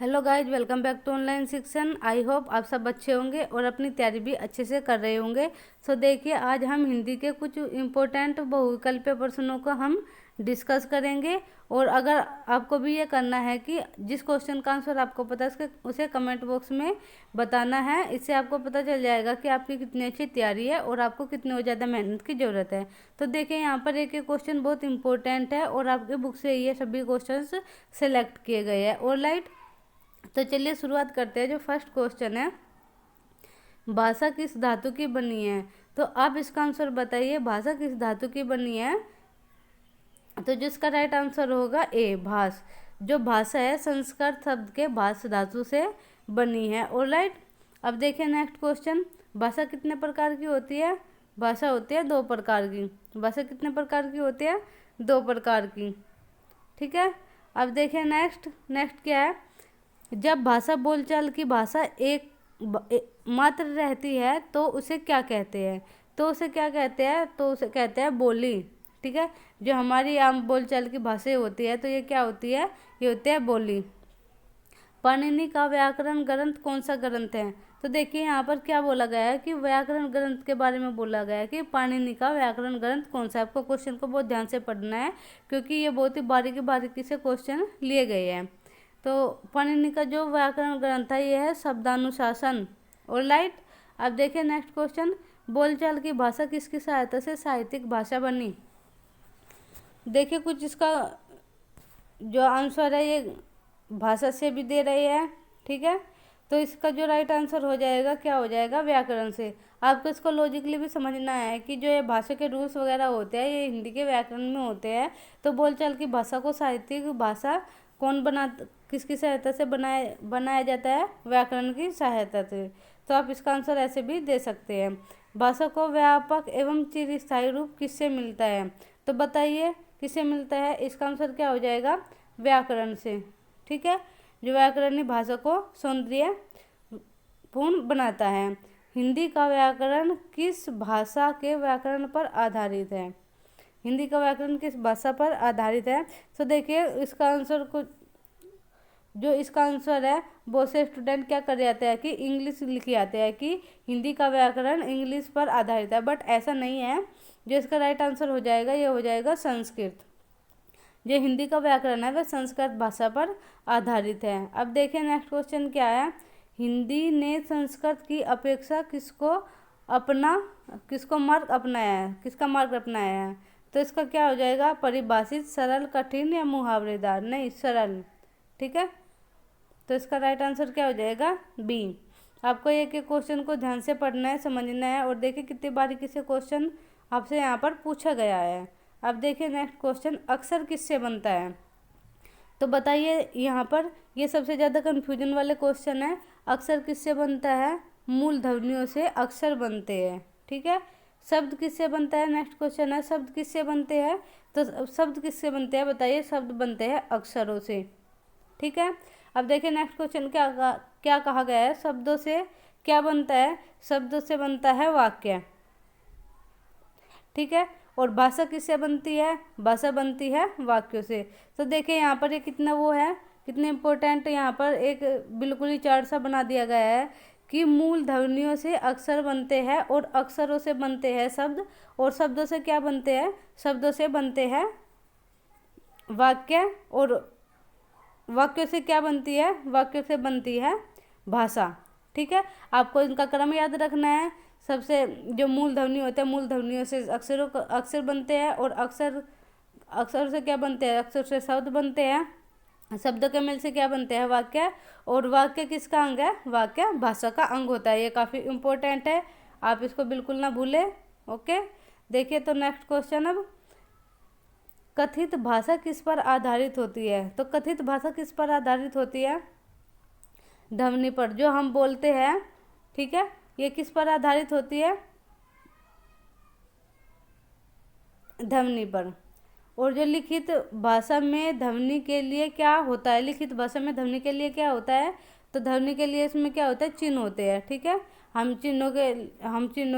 Hello guys, welcome back to online Shikshan. I hope आप सब अच्छे होंगे और अपनी तैयारी भी अच्छे से कर रहे होंगे। सो देखिए, आज हम हिंदी के कुछ इम्पोर्टेंट बहुविकल्पीय प्रश्नों को हम डिस्कस करेंगे। और अगर आपको भी ये करना है कि जिस क्वेश्चन का आंसर आपको पता है उसे कमेंट बॉक्स में बताना है। इससे आपको पता चल जाएगा कि आपकी कितनी अच्छी तैयारी है और आपको कितनी ज़्यादा मेहनत की ज़रूरत है। तो देखिए, यहाँ पर एक क्वेश्चन बहुत इंपॉर्टेंट है और आपके बुक से ये सभी क्वेश्चन सेलेक्ट किए गए हैं। और लाइट, तो चलिए शुरुआत करते हैं। जो फर्स्ट क्वेश्चन है, भाषा किस धातु की बनी है? तो आप इसका आंसर बताइए, भाषा किस धातु की बनी है? तो जिसका राइट आंसर होगा ए, भास। जो भाषा है संस्कृत शब्द के भास धातु से बनी है। ऑलराइट, अब देखिए नेक्स्ट क्वेश्चन, भाषा कितने प्रकार की होती है? भाषा होती है 2 प्रकार की। भाषा कितने प्रकार की होती है? 2 प्रकार की। ठीक है, अब देखिए नेक्स्ट क्या है? जब भाषा बोलचाल की भाषा एक मात्र रहती है तो उसे क्या कहते हैं? तो उसे क्या कहते हैं? तो उसे कहते हैं बोली। ठीक है, जो हमारी आम बोलचाल की भाषा होती है तो ये क्या होती है? ये होती है बोली। पाणिनि का व्याकरण ग्रंथ कौन सा ग्रंथ है? तो देखिए, यहाँ पर क्या बोला गया है कि व्याकरण ग्रंथ के बारे में बोला गया है कि पाणिनि का व्याकरण ग्रंथ कौन सा है। आपको क्वेश्चन को बहुत ध्यान से पढ़ना है क्योंकि ये बहुत ही बारीकी से क्वेश्चन लिए गए हैं। तो पाणिनि का जो व्याकरण ग्रंथ है ये है शब्दानुशासन। ऑलराइट, अब देखिए नेक्स्ट क्वेश्चन, बोलचाल की भाषा किसकी सहायता से साहित्यिक भाषा बनी? देखिए, कुछ इसका जो आंसर है ये भाषा से भी दे रही है। ठीक है, तो इसका जो राइट आंसर हो जाएगा, क्या हो जाएगा? व्याकरण से। आपको इसको लॉजिकली भी समझना है कि जो ये भाषा के रूल्स वगैरह होते हैं ये हिंदी के व्याकरण में होते हैं। तो बोलचाल की भाषा को साहित्यिक भाषा कौन किसकी सहायता से बनाया जाता है? व्याकरण की सहायता से। तो आप इसका आंसर ऐसे भी दे सकते हैं। भाषा को व्यापक एवं चिरस्थायी रूप किससे मिलता है? तो बताइए किससे मिलता है? इसका आंसर क्या हो जाएगा? व्याकरण से। ठीक है, जो व्याकरण ही भाषा को सौंदर्य पूर्ण बनाता है। हिंदी का व्याकरण किस भाषा के व्याकरण पर आधारित है? हिंदी का व्याकरण किस भाषा पर आधारित है? तो देखिए, इसका आंसर इसका आंसर है, बहुत से स्टूडेंट क्या कर जाते हैं कि इंग्लिश लिख आते हैं कि हिंदी का व्याकरण इंग्लिश पर आधारित है, बट ऐसा नहीं है। जो इसका राइट आंसर हो जाएगा ये हो जाएगा संस्कृत। जो हिंदी का व्याकरण है वह संस्कृत भाषा पर आधारित है। अब देखिए नेक्स्ट क्वेश्चन क्या है, हिंदी ने संस्कृत की अपेक्षा किसको मार्ग अपनाया है? किसका मार्ग अपनाया है? तो इसका क्या हो जाएगा? परिभाषित, सरल, कठिन या मुहावरेदार? नहीं, सरल। ठीक है, तो इसका राइट आंसर क्या हो जाएगा? बी। आपको एक क्वेश्चन को ध्यान से पढ़ना है, समझना है। और देखिए कितनी बारीकी से क्वेश्चन आपसे यहाँ पर पूछा गया है। अब देखिए नेक्स्ट क्वेश्चन, अक्षर किससे बनता है? तो बताइए, यहाँ पर ये सबसे ज़्यादा कन्फ्यूजन वाले क्वेश्चन है। अक्षर किससे बनता है? मूल ध्वनियों से अक्षर बनते हैं। ठीक है, शब्द किससे बनता है? नेक्स्ट क्वेश्चन है, शब्द किससे बनते हैं? तो शब्द किससे बनते हैं? बताइए, शब्द बनते हैं अक्षरों से। ठीक है, अब देखिए नेक्स्ट क्वेश्चन क्या कहा गया है? शब्दों से क्या बनता है? शब्दों से बनता है वाक्य। ठीक है, और भाषा किससे बनती है? भाषा बनती है वाक्यों से। तो देखिए यहाँ पर ये कितना वो है, कितने इम्पोर्टेंट यहाँ पर एक बिल्कुल ही चार्ट सा बना दिया गया है कि मूल ध्वनियों से अक्षर बनते हैं और अक्षरों से बनते हैं शब्द, और शब्दों से क्या बनते हैं? शब्दों से बनते हैं वाक्य, और वाक्यों से क्या बनती है? वाक्यों से बनती है भाषा। ठीक है, आपको इनका क्रम याद रखना है। सबसे जो मूल ध्वनि होते हैं, मूल ध्वनियों से अक्षर बनते हैं, और अक्षर से क्या बनते हैं? अक्षर से शब्द बनते हैं। शब्दों के मेल से क्या बनते हैं? वाक्य। और वाक्य किसका अंग है? वाक्य भाषा का अंग होता है। ये काफ़ी इम्पोर्टेंट है, आप इसको बिल्कुल ना भूलें। ओके, देखिए तो नेक्स्ट क्वेश्चन, अब कथित भाषा किस पर आधारित होती है? तो कथित भाषा किस पर आधारित होती है? ध्वनि पर, जो हम बोलते हैं। ठीक है, ये किस पर आधारित होती है? ध्वनि पर। और जो लिखित भाषा में ध्वनि के लिए क्या होता है? लिखित भाषा में ध्वनि के लिए क्या होता है? तो ध्वनि के लिए इसमें क्या होता है? चिन्ह होते हैं। ठीक है, हम चिन्हों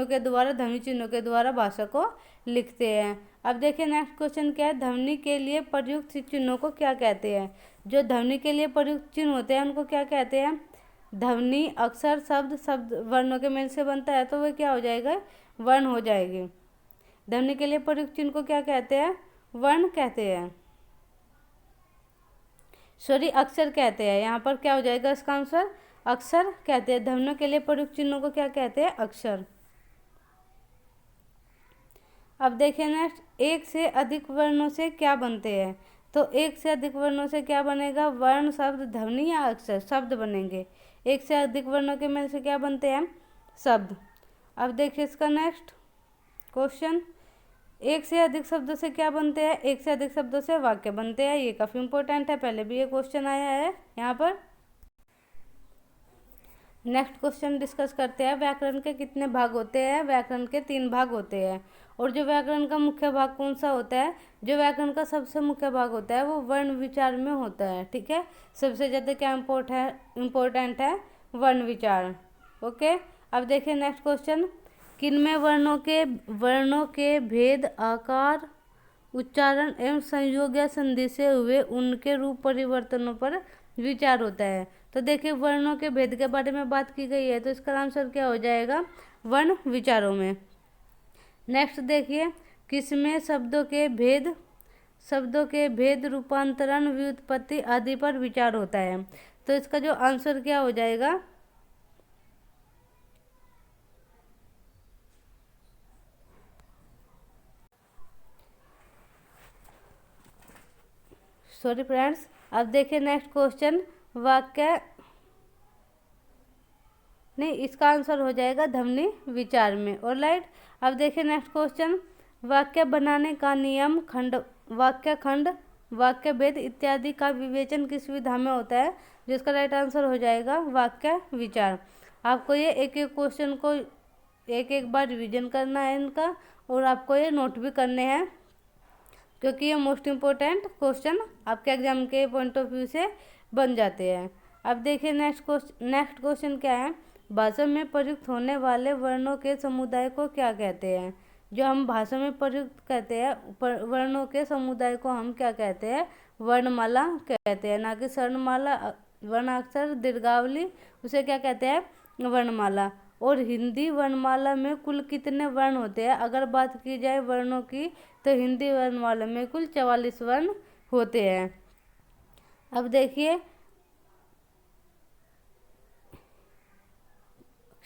के द्वारा, ध्वनि चिन्हों के द्वारा भाषा को लिखते हैं। अब देखिए नेक्स्ट क्वेश्चन क्या है, ध्वनि के लिए प्रयुक्त चिन्हों को क्या कहते हैं। जो ध्वनि के लिए प्रयुक्त चिन्ह होते हैं उनको क्या कहते हैं। ध्वनि अक्षर शब्द शब्द वर्णों के मेल से बनता है तो वह क्या हो जाएगा, वर्ण हो जाएगी। ध्वनि के लिए प्रयुक्त चिन्ह को क्या कहते हैं, वर्ण कहते हैं, सॉरी अक्षर कहते हैं। यहाँ पर क्या हो जाएगा इसका आंसर, अक्षर कहते हैं। ध्वनियों के लिए प्रयुक्त चिन्हों को क्या कहते हैं, अक्षर। अब देखिए नेक्स्ट, एक से अधिक वर्णों से क्या बनते हैं। तो एक से अधिक वर्णों से क्या बनेगा, वर्ण शब्द ध्वनि या अक्षर, शब्द बनेंगे। एक से अधिक वर्णों के मेल से क्या बनते हैं, शब्द। अब देखिए इसका नेक्स्ट क्वेश्चन, एक से अधिक शब्दों से क्या बनते हैं, एक से अधिक शब्दों से वाक्य बनते हैं। ये काफ़ी इंपॉर्टेंट है, पहले भी ये क्वेश्चन आया है यहाँ पर। नेक्स्ट क्वेश्चन डिस्कस करते हैं, व्याकरण के कितने भाग होते हैं। व्याकरण के 3 भाग होते हैं। और जो व्याकरण का मुख्य भाग कौन सा होता है, जो व्याकरण का सबसे मुख्य भाग होता है वो वर्ण विचार में होता है। ठीक है, सबसे ज़्यादा क्या इम्पोर्टेंट है, वर्ण विचार। ओके, अब देखिए नेक्स्ट क्वेश्चन, किनमें वर्णों के भेद आकार उच्चारण एवं संयोग या संधि से हुए उनके रूप परिवर्तनों पर विचार होता है। तो देखिए वर्णों के भेद के बारे में बात की गई है, तो इसका आंसर क्या हो जाएगा, वर्ण विचारों में। नेक्स्ट देखिए, किसमें शब्दों के भेद रूपांतरण व्युत्पत्ति आदि पर विचार होता है। तो इसका जो आंसर क्या हो जाएगा, सॉरी फ्रेंड्स। अब देखिए नेक्स्ट क्वेश्चन, वाक्य नहीं, इसका आंसर हो जाएगा ध्वनि विचार में। और राइट, अब देखिए नेक्स्ट क्वेश्चन, वाक्य बनाने का नियम वाक्य खंड वाक्य भेद इत्यादि का विवेचन किस विधा में होता है। जिसका राइट आंसर हो जाएगा वाक्य विचार। आपको ये एक एक क्वेश्चन को एक एक बार रिवीजन करना है इनका, और आपको ये नोट भी करने हैं, क्योंकि ये मोस्ट इम्पोर्टेंट क्वेश्चन आपके एग्जाम के पॉइंट ऑफ व्यू से बन जाते हैं। अब देखिए नेक्स्ट क्वेश्चन क्या है, भाषा में प्रयुक्त होने वाले वर्णों के समुदाय को क्या कहते हैं। जो हम भाषा में प्रयुक्त करते हैं वर्णों के समुदाय को हम क्या कहते हैं, वर्णमाला कहते हैं, ना कि स्वर्णमाला। वर्णाक्षर दीर्घावली उसे क्या कहते हैं, वर्णमाला। और हिंदी वर्णमाला में कुल कितने वर्ण होते हैं। अगर बात की जाए वर्णों की, तो हिंदी वर्णमाला में कुल 44 वर्ण होते हैं। अब देखिए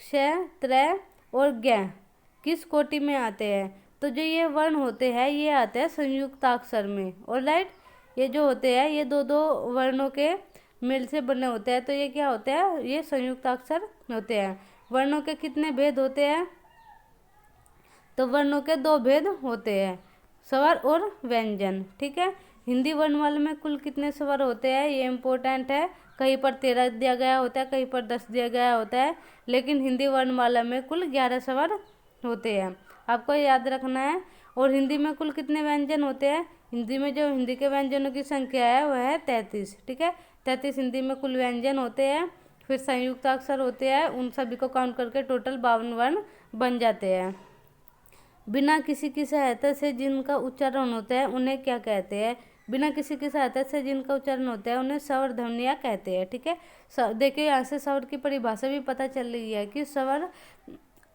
क्ष, त्र और ज्ञ किस कोटि में आते हैं। तो जो ये वर्ण होते हैं ये आते हैं संयुक्ताक्षर में। और राइट, ये जो होते हैं ये दो दो वर्णों के मेल से बने होते हैं, तो ये क्या होते हैं, ये संयुक्ताक्षर होते हैं। वर्णों के कितने भेद होते हैं, तो वर्णों के 2 भेद होते हैं, स्वर और व्यंजन। ठीक है, हिंदी वर्णमाला में कुल कितने स्वर होते हैं, ये इम्पोर्टेंट है। कहीं पर 13 दिया गया होता है, कहीं पर 10 दिया गया होता है, लेकिन हिंदी वर्णमाला में कुल 11 स्वर होते हैं, आपको याद रखना है। और हिंदी में कुल कितने व्यंजन होते हैं, हिंदी में जो हिंदी के व्यंजनों की संख्या है वह है 33। ठीक है, 33 हिंदी में कुल व्यंजन होते हैं। फिर संयुक्त अक्षर होते हैं, उन सभी को काउंट करके टोटल 52 वर्ण बन जाते हैं। बिना किसी की सहायता से जिनका उच्चारण होता है उन्हें क्या कहते हैं। बिना किसी की सहायता से जिनका उच्चारण होता है उन्हें स्वर ध्वनियाँ कहते हैं। ठीक है, देखिए यहाँ से स्वर की परिभाषा भी पता चल रही है कि स्वर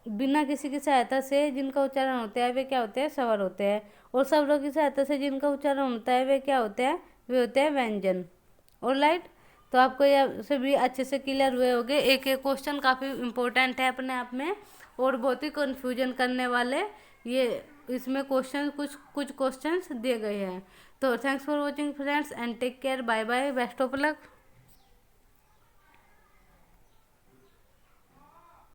बिना किसी की सहायता से जिनका उच्चारण होता है वे क्या होते हैं, स्वर होते हैं। और स्वरों की सहायता से जिनका उच्चारण होता है वे क्या होते हैं, वे होते हैं व्यंजन। और राइट, तो आपको ये सभी अच्छे से क्लियर हुए होंगे। एक एक क्वेश्चन काफ़ी इंपॉर्टेंट है अपने आप में, और बहुत ही कन्फ्यूजन करने वाले ये इसमें क्वेश्चन कुछ क्वेश्चंस दिए गए हैं। तो thanks for watching friends and take care, bye bye, best of luck.